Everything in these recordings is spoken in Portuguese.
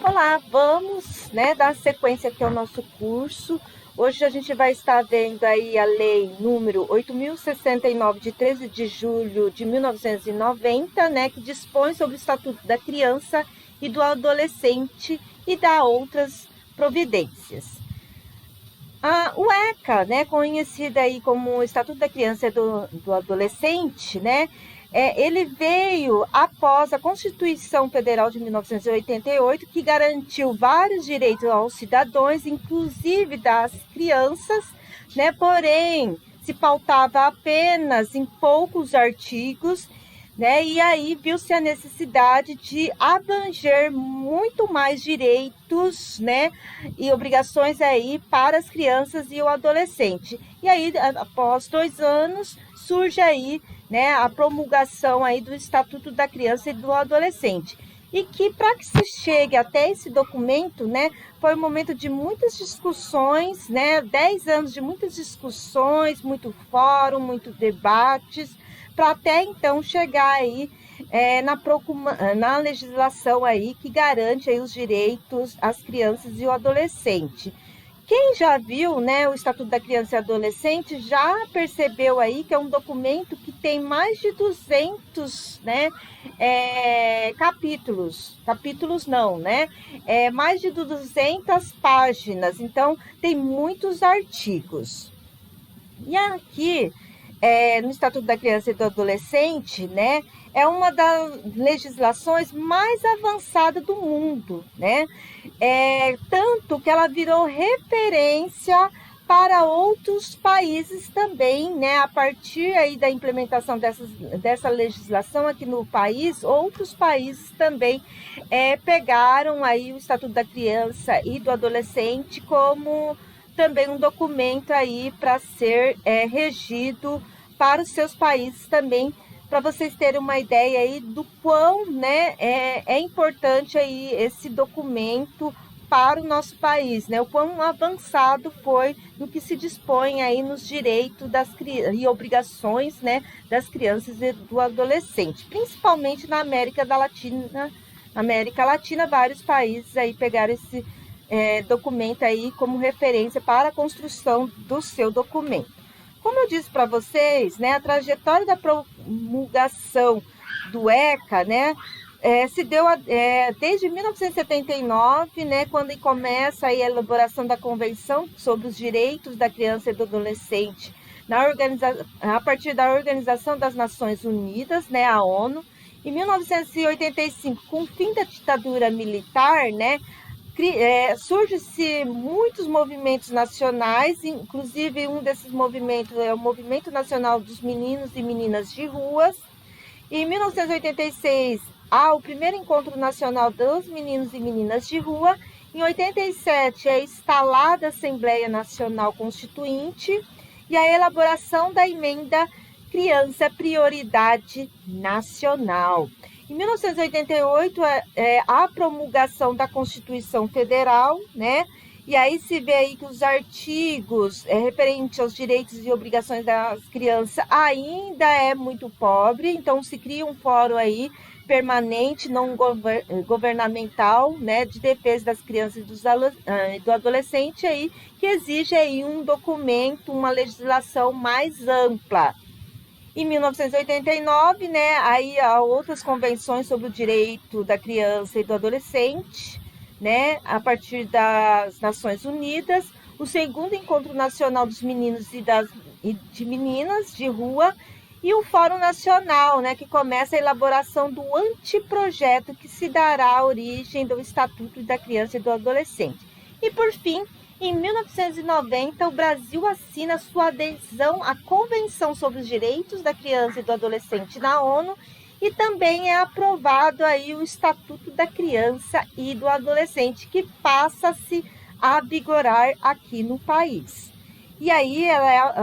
Olá, vamos, dar sequência aqui ao nosso curso. Hoje a gente vai estar vendo aí a lei número 8.069 de 13 de julho de 1990, que dispõe sobre o Estatuto da Criança e do Adolescente e dá outras providências. O ECA, conhecida aí como Estatuto da Criança e do Adolescente, ele veio após a Constituição Federal de 1988, que garantiu vários direitos aos cidadãos, inclusive das crianças, porém se pautava apenas em poucos artigos, e aí viu-se a necessidade de abranger muito mais direitos, e obrigações aí para as crianças e o adolescente. E aí, após 2 anos, surge aí, a promulgação aí do Estatuto da Criança e do Adolescente. E que, para que se chegue até esse documento, foi um momento de muitas discussões, 10 anos de muitas discussões, muito fórum, muitos debates, para até então chegar aí na legislação aí que garante aí os direitos às crianças e o adolescente. Quem já viu, o Estatuto da Criança e Adolescente já percebeu aí que é um documento que tem mais de 200, capítulos não, mais de 200 páginas, então tem muitos artigos. E aqui, no Estatuto da Criança e do Adolescente, é uma das legislações mais avançadas do mundo, tanto que ela virou referência para outros países também, a partir aí da implementação dessa legislação aqui no país, outros países também pegaram aí o Estatuto da Criança e do Adolescente como também um documento aí para ser regido para os seus países também, para vocês terem uma ideia aí do quão é importante aí esse documento para o nosso país, o quão avançado foi no que se dispõe aí nos direitos e obrigações das crianças e do adolescente, principalmente na América Latina, vários países aí pegaram esse documento aí como referência para a construção do seu documento. Como eu disse para vocês, a trajetória da promulgação do ECA, se deu desde 1979, quando começa aí a elaboração da Convenção sobre os Direitos da Criança e do Adolescente, a partir da Organização das Nações Unidas, a ONU. Em 1985, com o fim da ditadura militar, surge-se muitos movimentos nacionais, inclusive um desses movimentos é o Movimento Nacional dos Meninos e Meninas de Ruas. Em 1986, há o primeiro Encontro Nacional dos Meninos e Meninas de Rua. Em 87, é instalada a Assembleia Nacional Constituinte e a elaboração da emenda Criança Prioridade Nacional. Em 1988, a promulgação da Constituição Federal, e aí se vê aí que os artigos referentes aos direitos e obrigações das crianças ainda é muito pobre, então se cria um fórum aí permanente, não governamental, de defesa das crianças e do adolescente aí, que exige aí um documento, uma legislação mais ampla. Em 1989, aí há outras convenções sobre o direito da criança e do adolescente, a partir das Nações Unidas, o segundo Encontro Nacional dos Meninos e de Meninas de Rua e o Fórum Nacional, que começa a elaboração do anteprojeto que se dará a origem do Estatuto da Criança e do Adolescente. E, por fim, em 1990, o Brasil assina sua adesão à Convenção sobre os Direitos da Criança e do Adolescente na ONU e também é aprovado aí o Estatuto da Criança e do Adolescente, que passa-se a vigorar aqui no país. E aí,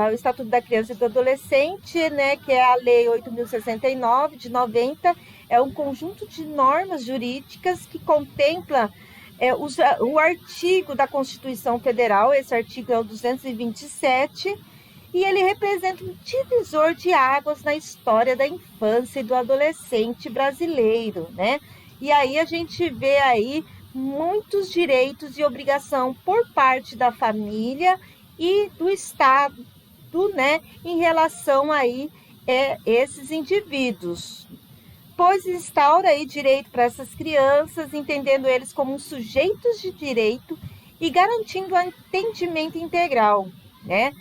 o Estatuto da Criança e do Adolescente, que é a Lei 8.069 de 90, é um conjunto de normas jurídicas que contempla o artigo da Constituição Federal, esse artigo é o 227, e ele representa um divisor de águas na história da infância e do adolescente brasileiro, E aí a gente vê aí muitos direitos e obrigação por parte da família e do Estado, né, em relação aí esses indivíduos, pois instaura aí direito para essas crianças, entendendo eles como sujeitos de direito e garantindo o atendimento integral, né?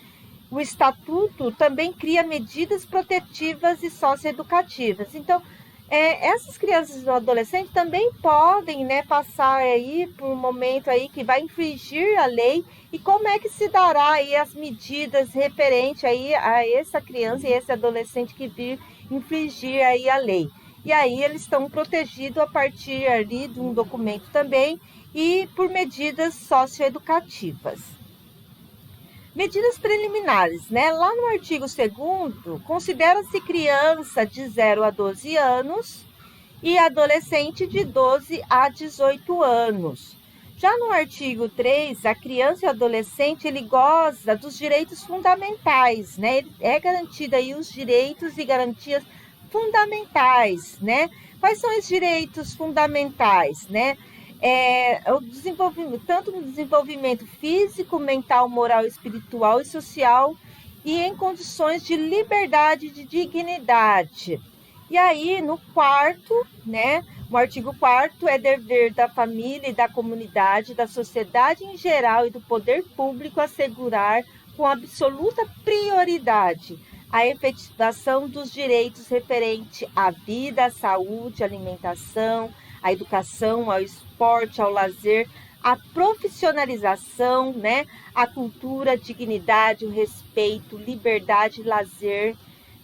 O Estatuto também cria medidas protetivas e socioeducativas. Então, essas crianças e adolescentes também podem, né, passar aí por um momento aí que vai infringir a lei, e como é que se dará aí as medidas referente aí a essa criança e esse adolescente que vir infringir aí a lei. E aí eles estão protegidos a partir ali de um documento também e por medidas socioeducativas. Medidas preliminares, né? Lá no artigo 2º, considera-se criança de 0 a 12 anos e adolescente de 12 a 18 anos. Já no artigo 3, a criança e adolescente, ele goza dos direitos fundamentais, né? É garantida aí os direitos e garantias fundamentais, né? Quais são os direitos fundamentais, né? O desenvolvimento, tanto no desenvolvimento físico, mental, moral, espiritual e social, e em condições de liberdade e de dignidade. E aí, no 4º, né, o artigo 4º, é dever da família e da comunidade, da sociedade em geral e do poder público assegurar com absoluta prioridade a efetivação dos direitos referentes à vida, à saúde, à alimentação, à educação, ao esporte, ao lazer, à profissionalização, né, à cultura, a dignidade, o respeito, liberdade, lazer,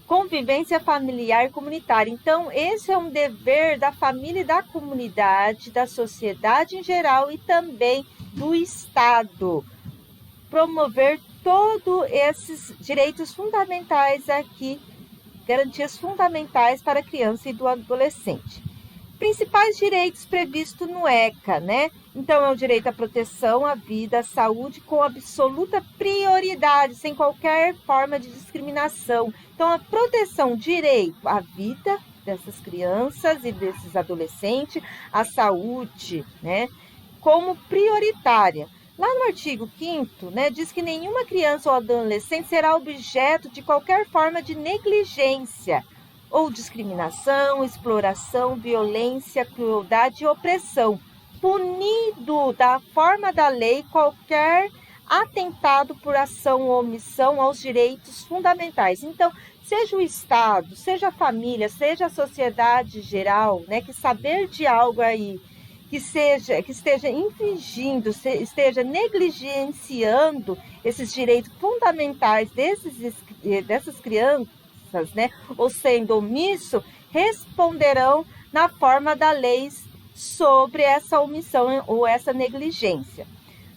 convivência familiar e comunitária. Então, esse é um dever da família e da comunidade, da sociedade em geral e também do Estado. Promover todos esses direitos fundamentais aqui, garantias fundamentais para a criança e do adolescente. Principais direitos previstos no ECA, né? Então, é o direito à proteção, à vida, à saúde, com absoluta prioridade, sem qualquer forma de discriminação. Então, a proteção, direito à vida dessas crianças e desses adolescentes, à saúde, né? Como prioritária. Lá no artigo 5º, né, diz que nenhuma criança ou adolescente será objeto de qualquer forma de negligência ou discriminação, exploração, violência, crueldade e opressão, punido da forma da lei qualquer atentado por ação ou omissão aos direitos fundamentais. Então, seja o Estado, seja a família, seja a sociedade geral, né, que saber de algo aí que esteja infringindo, esteja negligenciando esses direitos fundamentais dessas crianças, né, ou sendo omisso, responderão na forma da lei sobre essa omissão ou essa negligência.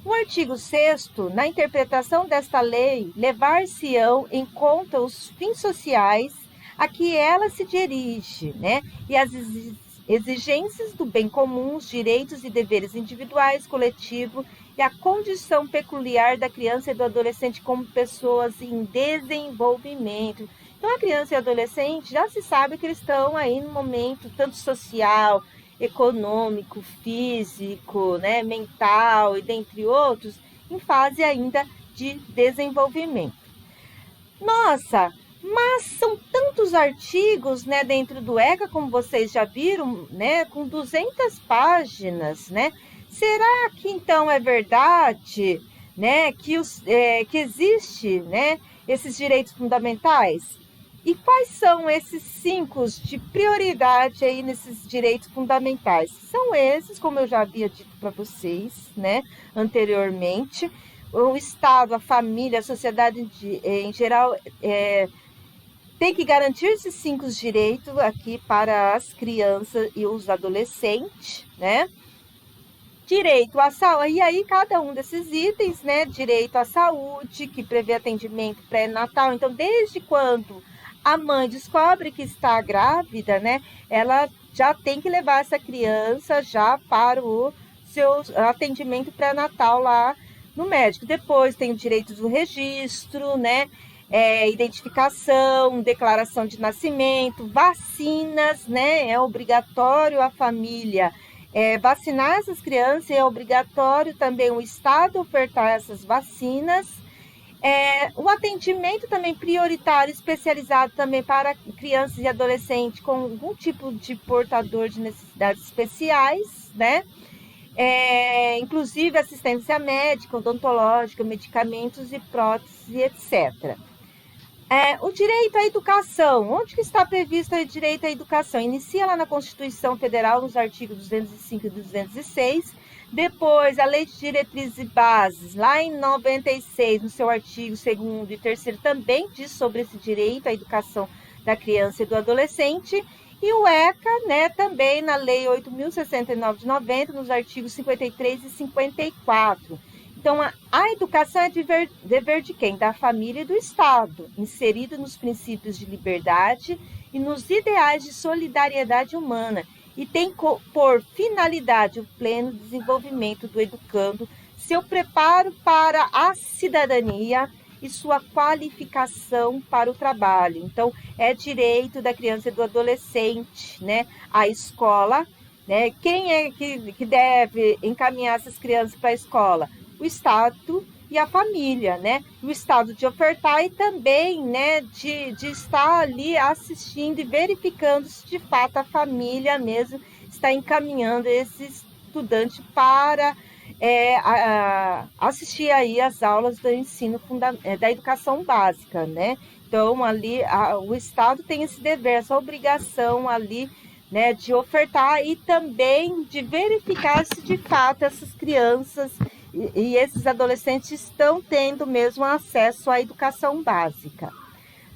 No artigo 6º, na interpretação desta lei, levar-se-ão em conta os fins sociais a que ela se dirige, né, e as exigências do bem comum, os direitos e deveres individuais, coletivos e a condição peculiar da criança e do adolescente como pessoas em desenvolvimento. Então, a criança e o adolescente já se sabe que eles estão aí no momento tanto social, econômico, físico, né, mental e dentre outros, em fase ainda de desenvolvimento. Nossa! Mas são tantos artigos, né, dentro do ECA, como vocês já viram, né, com 200 páginas, né? Será que então é verdade, né, que existe, né, esses direitos fundamentais? E quais são esses 5 de prioridade aí nesses direitos fundamentais? São esses, como eu já havia dito para vocês, né, anteriormente. O Estado, a família, a sociedade em geral tem que garantir esses 5 direitos aqui para as crianças e os adolescentes, né? Direito à saúde, e aí cada um desses itens, né? Direito à saúde, que prevê atendimento pré-natal. Então, desde quando a mãe descobre que está grávida, né? Ela já tem que levar essa criança já para o seu atendimento pré-natal lá no médico. Depois tem o direito do registro, né? Identificação, declaração de nascimento, vacinas, né? É obrigatório a família vacinar essas crianças, é obrigatório também o Estado ofertar essas vacinas. O atendimento também prioritário, especializado também para crianças e adolescentes com algum tipo de portador de necessidades especiais, né? Inclusive assistência médica, odontológica, medicamentos e próteses, etc. O direito à educação. Onde que está previsto o direito à educação? Inicia lá na Constituição Federal, nos artigos 205 e 206. Depois, a Lei de Diretrizes e Bases, lá em 96, no seu artigo 2º e 3º, também diz sobre esse direito à educação da criança e do adolescente. E o ECA, né, também na Lei 8.069 de 90, nos artigos 53 e 54. Então, a educação é dever de quem? Da família e do Estado, inserido nos princípios de liberdade e nos ideais de solidariedade humana, e tem por finalidade o pleno desenvolvimento do educando, seu preparo para a cidadania e sua qualificação para o trabalho. Então, é direito da criança e do adolescente, né, à escola, né? Quem é que deve encaminhar essas crianças para a escola? O Estado e a família, né? O Estado de ofertar e também, né, de estar ali assistindo e verificando se de fato a família mesmo está encaminhando esse estudante para assistir aí as aulas do ensino da educação básica, né? Então, ali, o Estado tem esse dever, essa obrigação ali, né, de ofertar e também de verificar se de fato essas crianças e esses adolescentes estão tendo mesmo acesso à educação básica.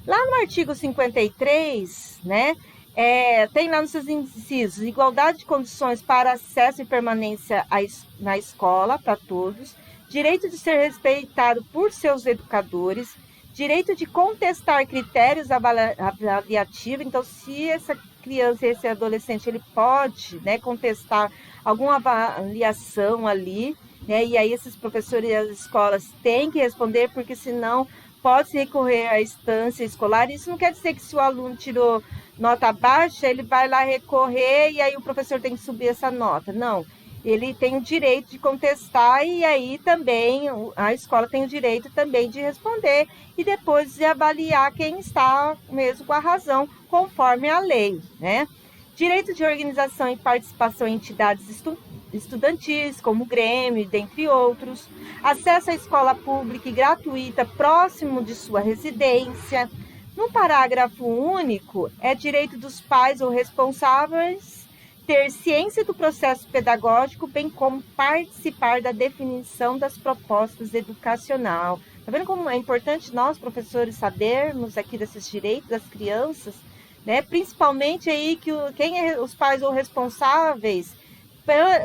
Lá no artigo 53, né, tem lá nos seus incisos, igualdade de condições para acesso e permanência na escola para todos, direito de ser respeitado por seus educadores, direito de contestar critérios avaliativos. Então, se essa criança, esse adolescente, ele pode, né, contestar alguma avaliação ali, né, e aí esses professores e as escolas têm que responder, porque senão pode recorrer à instância escolar. Isso não quer dizer que se o aluno tirou nota baixa, ele vai lá recorrer e aí o professor tem que subir essa nota. Não, ele tem o direito de contestar e aí também a escola tem o direito também de responder e depois de avaliar quem está mesmo com a razão, conforme a lei, né? Direito de organização e participação em entidades estudantis, como o Grêmio, dentre outros. Acesso à escola pública e gratuita próximo de sua residência. No parágrafo único, é direito dos pais ou responsáveis ter ciência do processo pedagógico, bem como participar da definição das propostas educacionais. Tá vendo como é importante nós, professores, sabermos aqui desses direitos das crianças, né? Principalmente aí que os pais ou responsáveis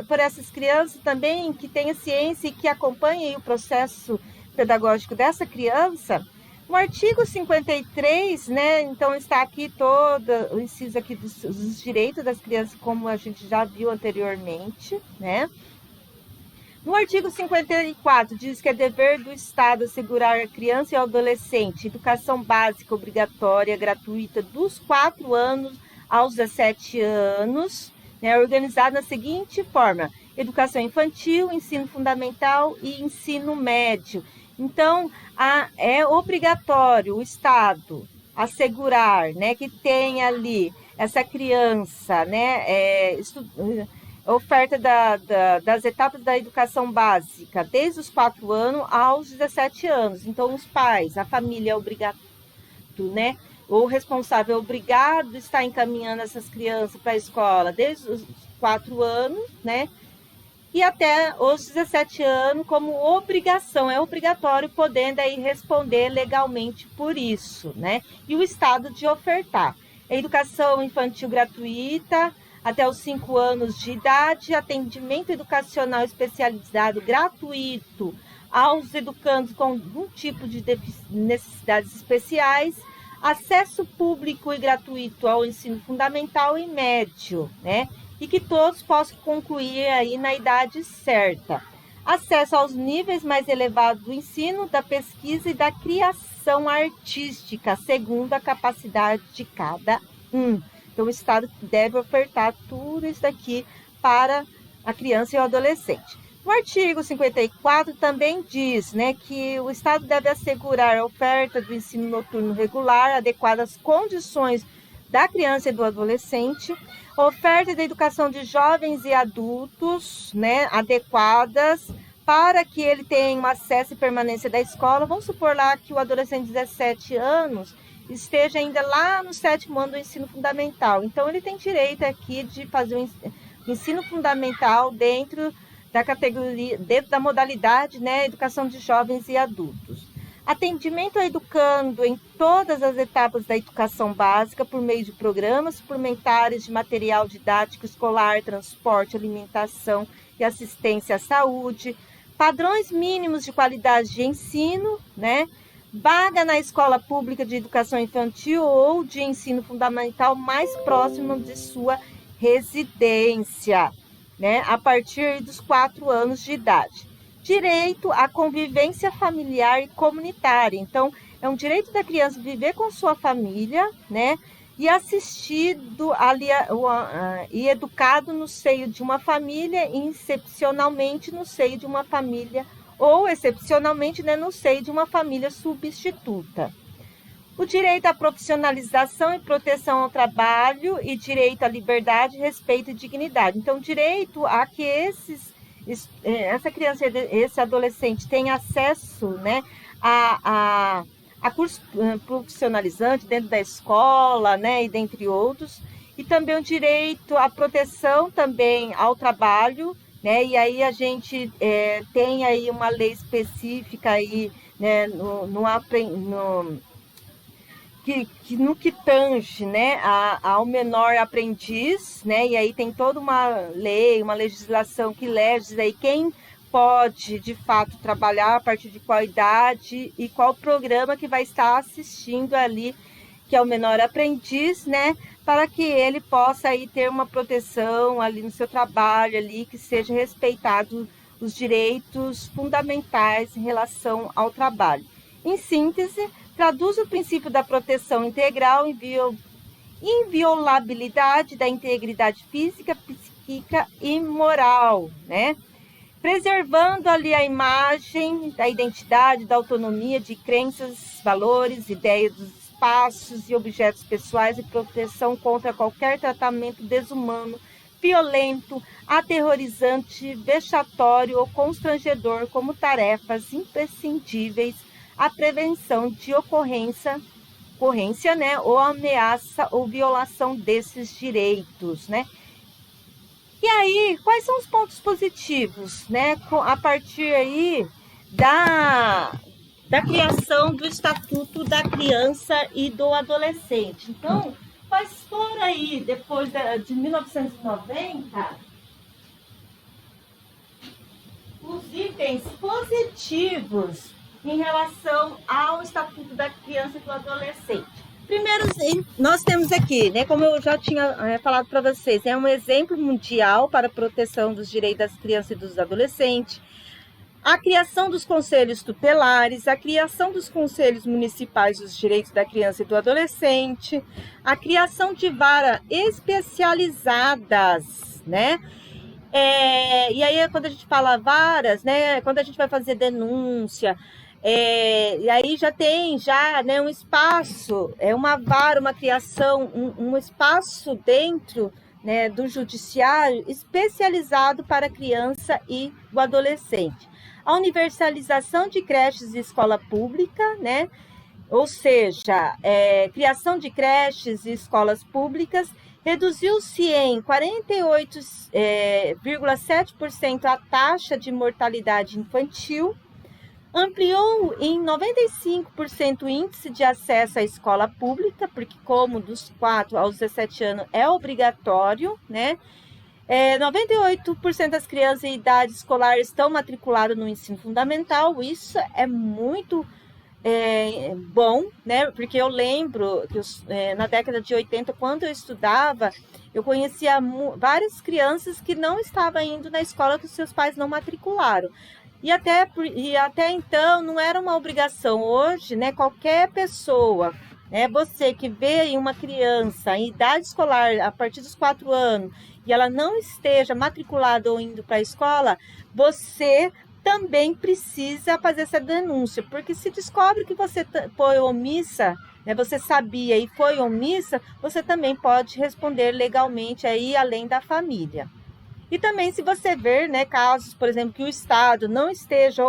por essas crianças também, que tenha ciência e que acompanhem o processo pedagógico dessa criança. No artigo 53, né, então está aqui todo o inciso aqui dos direitos das crianças, como a gente já viu anteriormente, né? No artigo 54, diz que é dever do Estado assegurar a criança e ao adolescente educação básica obrigatória, gratuita, dos 4 anos aos 17 anos, né, organizada da seguinte forma: educação infantil, ensino fundamental e ensino médio. Então, é obrigatório o Estado assegurar, né, que tenha ali essa criança, né, oferta das etapas da educação básica, desde os 4 anos aos 17 anos. Então, os pais, a família é obrigado, né, o responsável é obrigado a estar encaminhando essas crianças para a escola desde os 4 anos, né, e até os 17 anos como obrigação, é obrigatório, podendo aí responder legalmente por isso, né? E o Estado de ofertar a educação infantil gratuita até os 5 anos de idade, atendimento educacional especializado gratuito aos educandos com algum tipo de necessidades especiais, acesso público e gratuito ao ensino fundamental e médio, né? E que todos possam concluir aí na idade certa. Acesso aos níveis mais elevados do ensino, da pesquisa e da criação artística, segundo a capacidade de cada um. Então, o Estado deve ofertar tudo isso daqui para a criança e o adolescente. O artigo 54 também diz, né, que o Estado deve assegurar a oferta do ensino noturno regular, adequadas às condições da criança e do adolescente, oferta da educação de jovens e adultos, né, adequadas para que ele tenha um acesso e permanência da escola. Vamos supor lá que o adolescente de 17 anos esteja ainda lá no 7º ano do ensino fundamental. Então, ele tem direito aqui de fazer o ensino fundamental dentro da categoria, dentro da modalidade, né, educação de jovens e adultos. Atendimento ao educando em todas as etapas da educação básica por meio de programas suplementares de material didático escolar, transporte, alimentação e assistência à saúde, padrões mínimos de qualidade de ensino, né, vaga na escola pública de educação infantil ou de ensino fundamental mais próximo de sua residência, né, a partir dos 4 anos de idade. Direito à convivência familiar e comunitária. Então, é um direito da criança viver com sua família, né, e assistido ali, e educado no seio de uma família, e excepcionalmente no seio de uma família, ou excepcionalmente, né, no seio de uma família substituta. O direito à profissionalização e proteção ao trabalho e direito à liberdade, respeito e dignidade. Então, direito a que essa criança, esse adolescente tenha acesso, né, a curso profissionalizante dentro da escola, né, e dentre outros. E também o direito à proteção também ao trabalho, né, e aí a gente tem aí uma lei específica aí, né, no que tange, né, ao menor aprendiz, né, e aí tem toda uma lei, uma legislação que legisla aí quem pode, de fato, trabalhar a partir de qual idade e qual programa que vai estar assistindo ali, que é o menor aprendiz, né, para que ele possa aí ter uma proteção ali no seu trabalho, ali, que seja respeitado os direitos fundamentais em relação ao trabalho. Em síntese, traduz o princípio da proteção integral, inviolabilidade da integridade física, psíquica e moral, né? Preservando ali a imagem da identidade, da autonomia, de crenças, valores, ideias dos espaços e objetos pessoais e proteção contra qualquer tratamento desumano, violento, aterrorizante, vexatório ou constrangedor como tarefas imprescindíveis à prevenção de ocorrência, né, ou ameaça ou violação desses direitos, né? E aí, quais são os pontos positivos, né, a partir aí da criação do Estatuto da Criança e do Adolescente? Então, quais foram aí, depois de 1990, os itens positivos em relação ao Estatuto da Criança e do Adolescente? Primeiro, nós temos aqui, né, como eu já tinha falado para vocês, é um exemplo mundial para a proteção dos direitos das crianças e dos adolescentes, a criação dos conselhos tutelares, a criação dos conselhos municipais dos direitos da criança e do adolescente, a criação de varas especializadas, né? E aí, quando a gente fala varas, né, quando a gente vai fazer denúncia, e aí já tem né, um espaço, uma vara, uma criação, um espaço dentro, né, do judiciário especializado para a criança e o adolescente. A universalização de creches e escola pública, né, ou seja, criação de creches e escolas públicas, reduziu-se em 48,7% a taxa de mortalidade infantil, ampliou em 95% o índice de acesso à escola pública, porque como dos 4 aos 17 anos é obrigatório, né? 98% das crianças em idade escolar estão matriculadas no ensino fundamental. Isso é muito bom, né? Porque eu lembro que na década de 80, quando eu estudava, eu conhecia várias crianças que não estavam indo na escola, que os seus pais não matricularam. E até então não era uma obrigação. Hoje, né, qualquer pessoa né? Você que vê aí uma criança em idade escolar a partir dos 4 anos e ela não esteja matriculada ou indo para a escola, você também precisa fazer essa denúncia, porque se descobre que você foi omissa, né, você sabia e foi omissa, você também pode responder legalmente aí além da família. E também se você ver, né, casos, por exemplo, que o Estado não esteja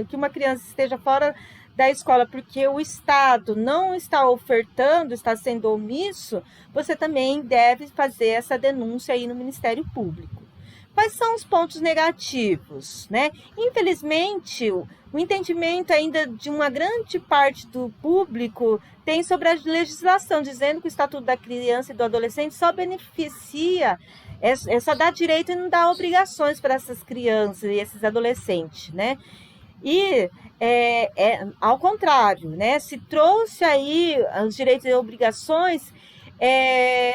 que uma criança esteja fora da escola porque o Estado não está ofertando, está sendo omisso, você também deve fazer essa denúncia aí no Ministério Público. Quais são os pontos negativos, né? Infelizmente, o entendimento ainda de uma grande parte do público tem sobre a legislação, dizendo que o Estatuto da Criança e do Adolescente só beneficia, só dá direito e não dá obrigações para essas crianças e esses adolescentes, né? E ao contrário, né? Se trouxe aí os direitos e obrigações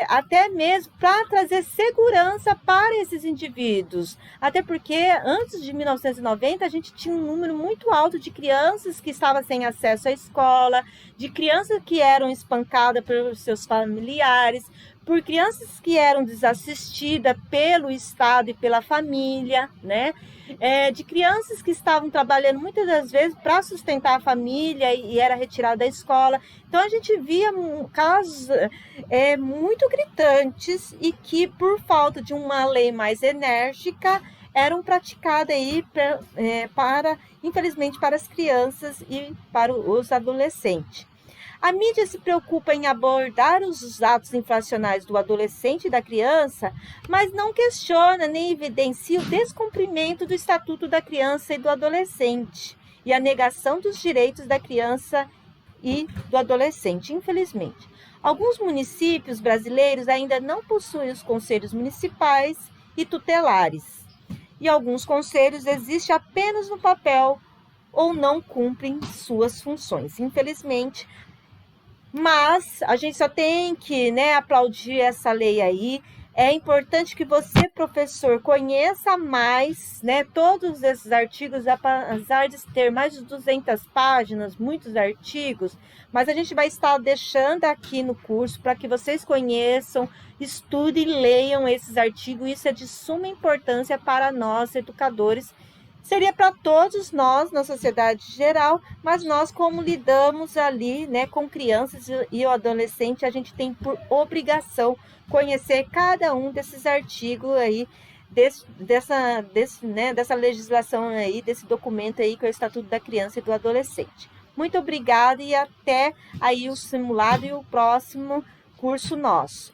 até mesmo para trazer segurança para esses indivíduos. Até porque antes de 1990 a gente tinha um número muito alto de crianças que estavam sem acesso à escola, de crianças que eram espancadas pelos seus familiares, por crianças que eram desassistidas pelo Estado e pela família, né? De crianças que estavam trabalhando muitas das vezes para sustentar a família e era retirada da escola. Então a gente via casos muito gritantes e que por falta de uma lei mais enérgica eram praticadas aí infelizmente, para as crianças e para os adolescentes. A mídia se preocupa em abordar os atos infracionais do adolescente e da criança, mas não questiona nem evidencia o descumprimento do Estatuto da Criança e do Adolescente e a negação dos direitos da criança e do adolescente, infelizmente. Alguns municípios brasileiros ainda não possuem os conselhos municipais e tutelares, e alguns conselhos existem apenas no papel ou não cumprem suas funções, infelizmente. Mas a gente só tem que, né, aplaudir essa lei aí. É importante que você, professor, conheça mais, né, todos esses artigos, apesar de ter mais de 200 páginas, muitos artigos, mas a gente vai estar deixando aqui no curso para que vocês conheçam, estudem e leiam esses artigos. Isso é de suma importância para nós, educadores. Seria para todos nós, na sociedade geral, mas nós, como lidamos ali, né, com crianças e o adolescente, a gente tem por obrigação conhecer cada um desses artigos aí, dessa legislação aí, desse documento aí, que é o Estatuto da Criança e do Adolescente. Muito obrigada e até aí o simulado e o próximo curso nosso.